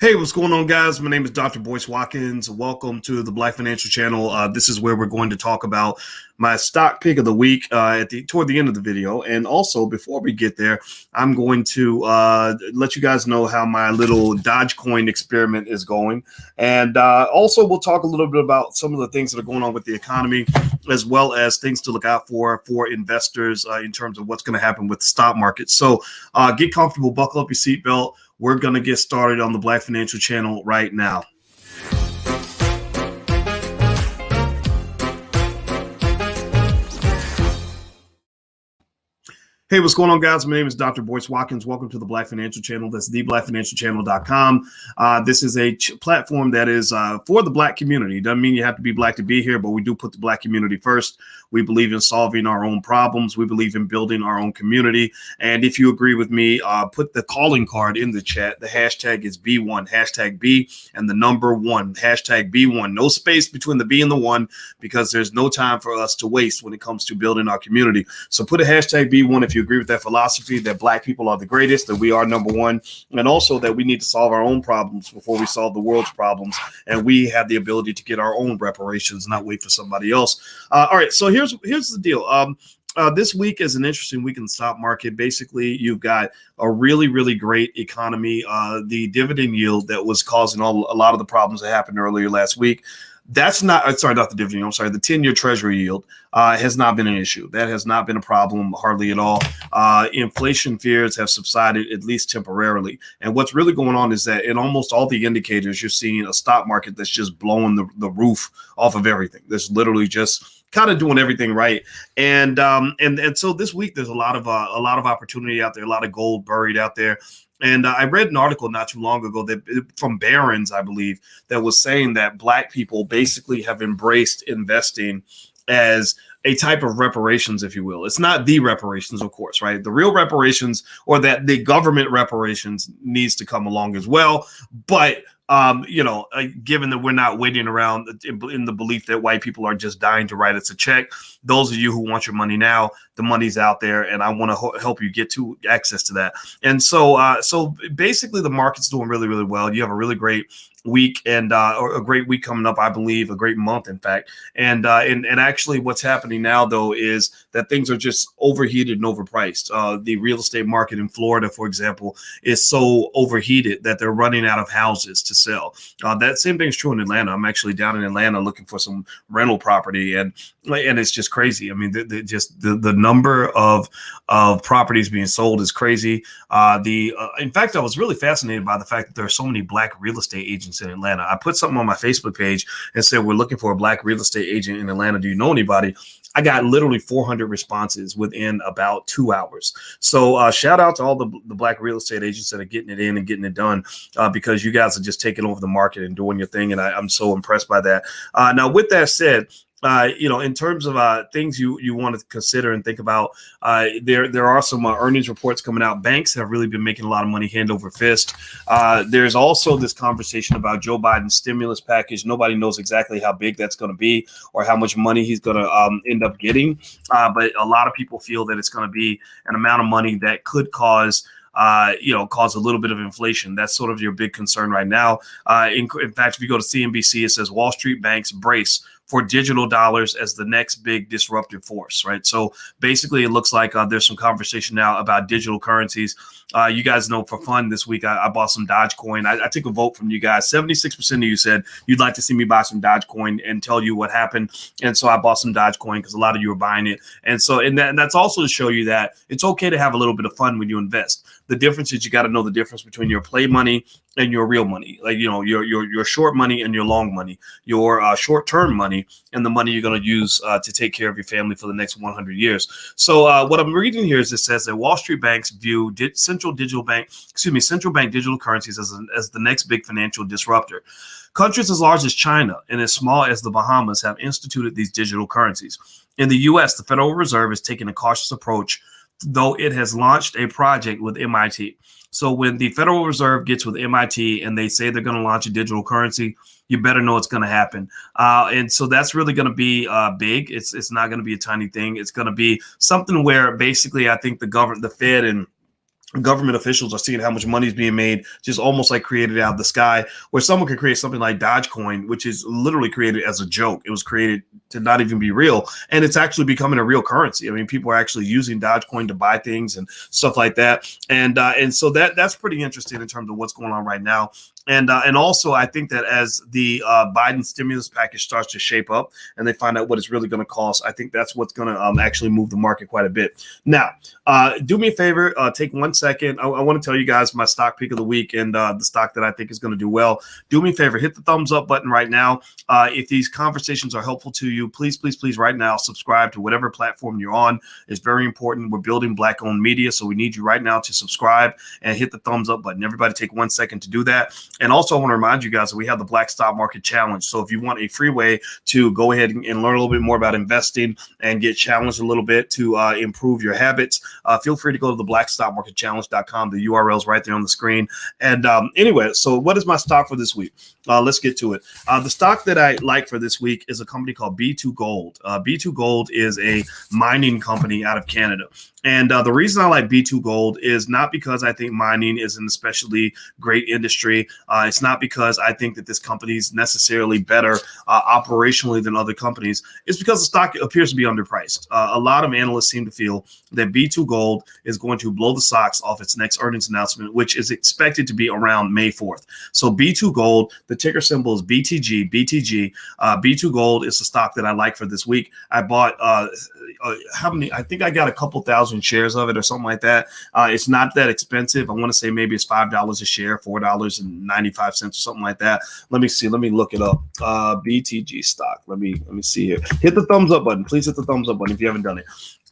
Hey, what's going on, guys? My name is Dr. Boyce Watkins. Welcome to the Black Financial Channel. This is where we're going to talk about my stock pick of the week toward the end of the video. And also, before we get there, I'm going to let you guys know how my little Dogecoin experiment is going. And also, we'll talk a little bit about some of the things that are going on with the economy, as well as things to look out for investors in terms of what's going to happen with the stock market. So get comfortable, buckle up your seatbelt. We're going to get started on the Black Financial Channel right now. Hey, what's going on, guys? My name is Dr. Boyce Watkins. Welcome to the Black Financial Channel. That's theblackfinancialchannel.com. This is a platform that is for the Black community. Doesn't mean you have to be Black to be here, but we do put the Black community first. We believe in solving our own problems. We believe in building our own community. And if you agree with me, put the calling card in the chat. The hashtag is B1, hashtag B, and the number 1, hashtag B1. No space between the B and the 1, because there's no time for us to waste when it comes to building our community. So put a hashtag B1 if you agree with that philosophy, that Black people are the greatest, that we are number 1, and also that we need to solve our own problems before we solve the world's problems. And we have the ability to get our own reparations, not wait for somebody else. All right, so here's the deal. This week is an interesting week in the stock market. Basically, you've got a really, really great economy. The dividend yield that was causing a lot of the problems that happened earlier last week. That's not the dividend yield. I'm sorry. The 10-year treasury yield has not been an issue. That has not been a problem hardly at all. Inflation fears have subsided, at least temporarily. And what's really going on is that in almost all the indicators, you're seeing a stock market that's just blowing the roof off of everything. That's literally just kind of doing everything right. And so this week there's a lot of opportunity out there, a lot of gold buried out there. And I read an article not too long ago from Barron's, I believe, that was saying that Black people basically have embraced investing as a type of reparations, if you will. It's not the reparations, of course, right? The real reparations, or that the government reparations, needs to come along as well. But given that we're not waiting around in the belief that white people are just dying to write us a check, those of you who want your money now, the money's out there, and I want to help you get to access to that. And so basically, the market's doing really, really well. You have a really great week and a great week coming up, I believe, a great month, in fact. And actually what's happening now, though, is that things are just overheated and overpriced. The real estate market in Florida, for example, is so overheated that they're running out of houses to sell. That same thing is true in Atlanta. I'm actually down in Atlanta looking for some rental property, and it's just crazy. I mean, the number of properties being sold is crazy. In fact, I was really fascinated by the fact that there are so many Black real estate agents in Atlanta. I put something on my Facebook page and said, we're looking for a Black real estate agent in Atlanta. Do you know anybody? I got literally 400 responses within about 2 hours. So shout out to all the Black real estate agents that are getting it in and getting it done, because you guys are just taking over the market and doing your thing. And I'm so impressed by that. Now, with that said, in terms of things you want to consider and think about, there are some earnings reports coming out. Banks have really been making a lot of money hand over fist. There's also this conversation about Joe Biden's stimulus package. Nobody knows exactly how big that's going to be or how much money he's going to end up getting. But a lot of people feel that it's going to be an amount of money that could cause a little bit of inflation. That's sort of your big concern right now. In fact, if you go to CNBC, it says Wall Street banks brace for digital dollars as the next big disruptive force, right? So basically, it looks like there's some conversation now about digital currencies. You guys know, for fun this week, I bought some Dogecoin. I took a vote from you guys. 76% of you said you'd like to see me buy some Dogecoin and tell you what happened. And so I bought some Dogecoin because a lot of you are buying it. And so, and that's also to show you that it's okay to have a little bit of fun when you invest. The difference is you got to know the difference between your play money and your real money, like, your short money and your long money, your short-term money and the money you're going to use to take care of your family for the next 100 years. So what I'm reading here is it says that Wall Street banks view central bank digital currencies as the next big financial disruptor. Countries as large as China and as small as the Bahamas have instituted these digital currencies. In the U.S., the Federal Reserve is taking a cautious approach, though it has launched a project with MIT. So when the Federal Reserve gets with MIT and they say they're going to launch a digital currency, you better know it's going to happen. And so that's really going to be big. It's not going to be a tiny thing. It's going to be something where basically I think the Fed and government officials are seeing how much money is being made, just almost like created out of the sky, where someone could create something like Dogecoin, which is literally created as a joke. It was created to not even be real. And it's actually becoming a real currency. I mean, people are actually using Dogecoin to buy things and stuff like that. And so that's pretty interesting in terms of what's going on right now. And also, I think that as the Biden stimulus package starts to shape up and they find out what it's really going to cost, I think that's what's going to actually move the market quite a bit. Now, do me a favor, take 1 second. I want to tell you guys my stock pick of the week and the stock that I think is going to do well. Do me a favor, hit the thumbs up button right now. If these conversations are helpful to you, please right now subscribe to whatever platform you're on. It's very important. We're building Black-owned media, so we need you right now to subscribe and hit the thumbs up button. Everybody take 1 second to do that. And also, I want to remind you guys that we have the Black Stock Market Challenge. So if you want a free way to go ahead and learn a little bit more about investing and get challenged a little bit to improve your habits, feel free to go to the blackstockmarketchallenge.com. The URL is right there on the screen. And anyway, so what is my stock for this week? Let's get to it. The stock that I like for this week is a company called B2Gold. B2Gold is a mining company out of Canada. And the reason I like B2Gold is not because I think mining is an especially great industry. It's not because I think that this company is necessarily better operationally than other companies. It's because the stock appears to be underpriced. A lot of analysts seem to feel that B2Gold is going to blow the socks off its next earnings announcement, which is expected to be around May 4th. So B2Gold, the ticker symbol is BTG. B2Gold is the stock that I like for this week. I bought how many? I think I got a couple thousand shares of it or something like that. It's not that expensive. I want to say maybe it's $5 a share, $4.95 or something like that. Let me see. Let me look it up. BTG stock. Let me see here. Hit the thumbs up button. Please hit the thumbs up button if you haven't done it.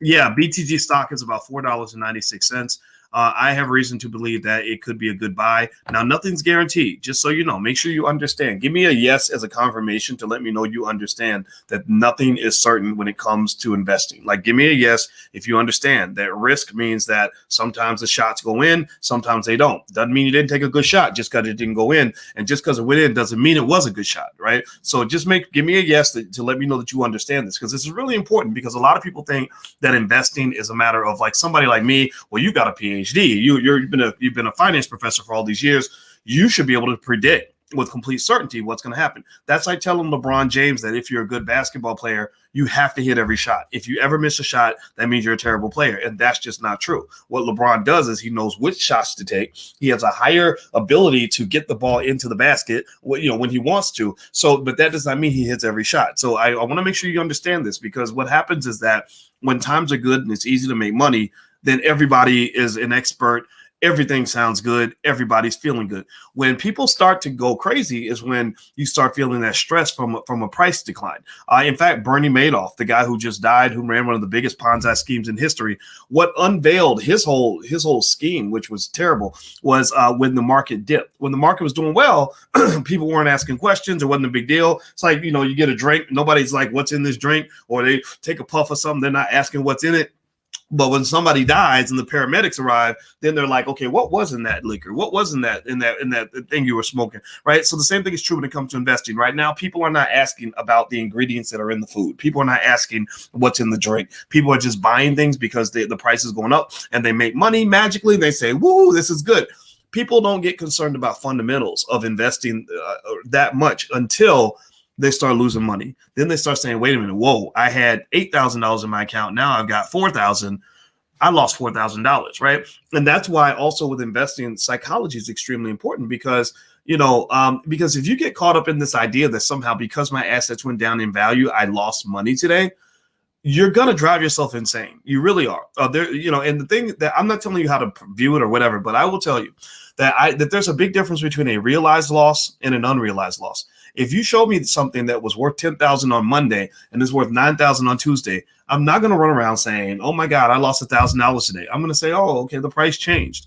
Yeah, BTG stock is about $4.96. I have reason to believe that it could be a good buy. Now, nothing's guaranteed, just so you know. Make sure you understand. Give me a yes as a confirmation to let me know you understand that nothing is certain when it comes to investing. Like, give me a yes if you understand that risk means that sometimes the shots go in, sometimes they don't. Doesn't mean you didn't take a good shot just because it didn't go in. And just because it went in doesn't mean it was a good shot, right? So just give me a yes to let me know that you understand this, because this is really important, because a lot of people think that investing is a matter of like somebody like me. Well, you got a PhD. You've been a finance professor for all these years. You should be able to predict with complete certainty what's going to happen. That's like telling LeBron James that if you're a good basketball player, you have to hit every shot. If you ever miss a shot, that means you're a terrible player. And that's just not true. What LeBron does is he knows which shots to take. He has a higher ability to get the ball into the basket, when he wants to. So, but that does not mean he hits every shot. So I want to make sure you understand this, because what happens is that when times are good and it's easy to make money, then everybody is an expert. Everything sounds good. Everybody's feeling good. When people start to go crazy is when you start feeling that stress from a price decline. In fact, Bernie Madoff, the guy who just died, who ran one of the biggest Ponzi schemes in history, what unveiled his whole scheme, which was terrible, was when the market dipped. When the market was doing well, people weren't asking questions. It wasn't a big deal. It's like, you get a drink. Nobody's like, what's in this drink? Or they take a puff of something. They're not asking what's in it. But when somebody dies and the paramedics arrive, then they're like, okay, what was in that liquor? What was in that thing you were smoking, right? So the same thing is true when it comes to investing. Right now, people are not asking about the ingredients that are in the food. People are not asking what's in the drink. People are just buying things because the price is going up and they make money magically. They say, woo, this is good. People don't get concerned about fundamentals of investing that much until they start losing money. Then they start saying, wait a minute, whoa, I had $8,000 in my account. Now I've got $4,000. I lost $4,000, right? And that's why also with investing, psychology is extremely important, because because if you get caught up in this idea that somehow because my assets went down in value, I lost money today, you're going to drive yourself insane. You really are. And the thing that I'm not telling you how to view it or whatever, but I will tell you that there's a big difference between a realized loss and an unrealized loss. If you show me something that was worth $10,000 on Monday and is worth $9,000 on Tuesday, I'm not going to run around saying, oh my God, I lost $1,000 today. I'm going to say, oh, okay, the price changed.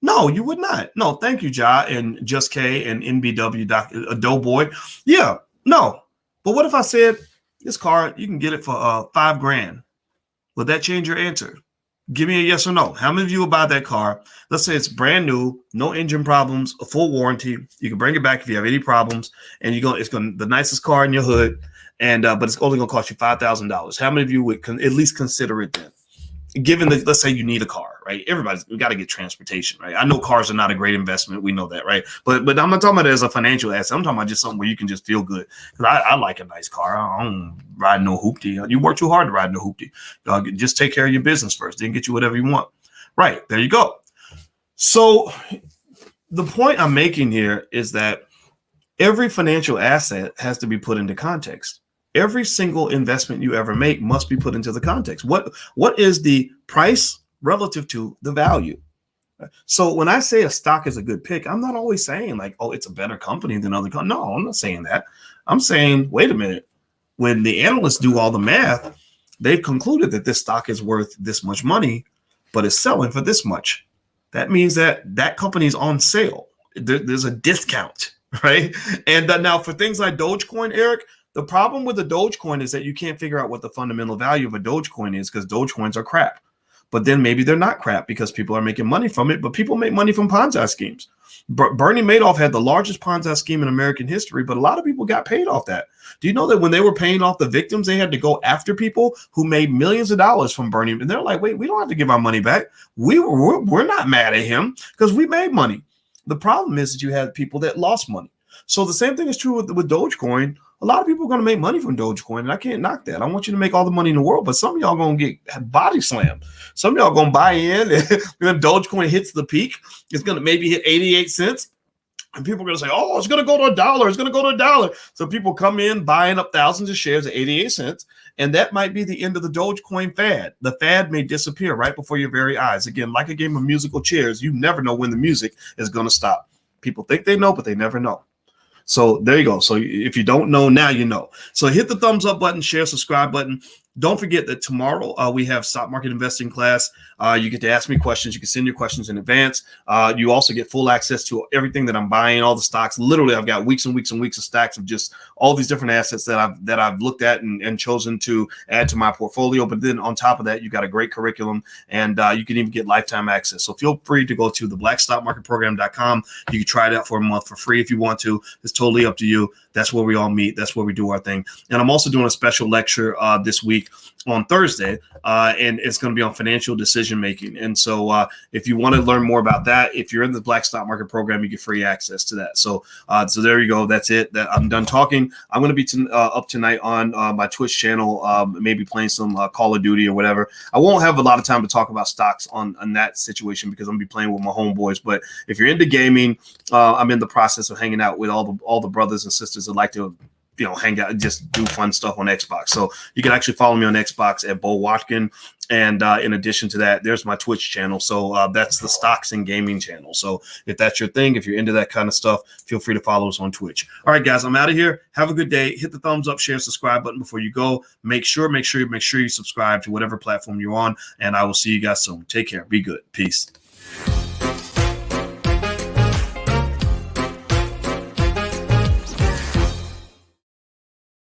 No, you would not. No, thank you, Ja and Just K and NBW Doughboy. Yeah, no. But what if I said this car, you can get it for $5,000? Would that change your answer? Give me a yes or no. How many of you will buy that car? Let's say it's brand new, no engine problems, a full warranty. You can bring it back if you have any problems, and it's going the nicest car in your hood, and but it's only going to cost you $5,000. How many of you would at least consider it then? Given that, let's say you need a car, right? We got to get transportation, right? I know cars are not a great investment. We know that, right? But I'm not talking about it as a financial asset. I'm talking about just something where you can just feel good. Because I like a nice car. I don't ride no hoopty. You work too hard to ride no hoopty. Just take care of your business first, then get you whatever you want. Right, there you go. So the point I'm making here is that every financial asset has to be put into context. Every single investment you ever make must be put into the context. What is the price relative to the value? So when I say a stock is a good pick, I'm not always saying like, oh, it's a better company than other companies. No, I'm not saying that. I'm saying, wait a minute. When the analysts do all the math, they've concluded that this stock is worth this much money, but it's selling for this much. That means that company is on sale. There's a discount, right? And now for things like Dogecoin, Eric, the problem with the Dogecoin is that you can't figure out what the fundamental value of a Dogecoin is because Dogecoins are crap. But then maybe they're not crap because people are making money from it. But people make money from Ponzi schemes. Bernie Madoff had the largest Ponzi scheme in American history, but a lot of people got paid off that. Do you know that when they were paying off the victims, they had to go after people who made millions of dollars from Bernie? And they're like, wait, we don't have to give our money back. We're not mad at him because we made money. The problem is that you had people that lost money. So the same thing is true with Dogecoin. A lot of people are going to make money from Dogecoin, and I can't knock that. I want you to make all the money in the world, but some of y'all going to get body slammed. Some of y'all going to buy in, and when Dogecoin hits the peak, it's going to maybe hit 88 cents. And people are going to say, oh, it's going to go to $1. It's going to go to $1. So people come in buying up thousands of shares at 88 cents, and that might be the end of the Dogecoin fad. The fad may disappear right before your very eyes. Again, like a game of musical chairs, you never know when the music is going to stop. People think they know, but they never know. So there you go. So if you don't know, now you know. So hit the thumbs up button, share, subscribe button. Don't forget that tomorrow we have stock market investing class. You get to ask me questions. You can send your questions in advance. You also get full access to everything that I'm buying, all the stocks. Literally, I've got weeks and weeks and weeks of stacks of just all these different assets that I've looked at and chosen to add to my portfolio. But then on top of that, you got a great curriculum, and you can even get lifetime access. So feel free to go to theblackstockmarketprogram.com. You can try it out for a month for free if you want to. It's totally up to you. That's where we all meet. That's where we do our thing. And I'm also doing a special lecture this week on Thursday, and it's going to be on financial decision making. And so if you want to learn more about that, if you're in the Black Stock Market program, you get free access to that. So there you go. That's it. I'm done talking. I'm going to be up tonight on my Twitch channel, maybe playing some Call of Duty or whatever. I won't have a lot of time to talk about stocks on that situation because I'm going to be playing with my homeboys. But if you're into gaming, I'm in the process of hanging out with all the brothers and sisters that like to hang out and just do fun stuff on Xbox. So you can actually follow me on Xbox at Bo Watkin. And in addition to that, there's my Twitch channel. So that's the Stocks and Gaming channel. So if that's your thing, if you're into that kind of stuff, feel free to follow us on Twitch. All right, guys, I'm out of here. Have a good day. Hit the thumbs up, share, subscribe button before you go. Make sure you subscribe to whatever platform you're on. And I will see you guys soon. Take care. Be good. Peace.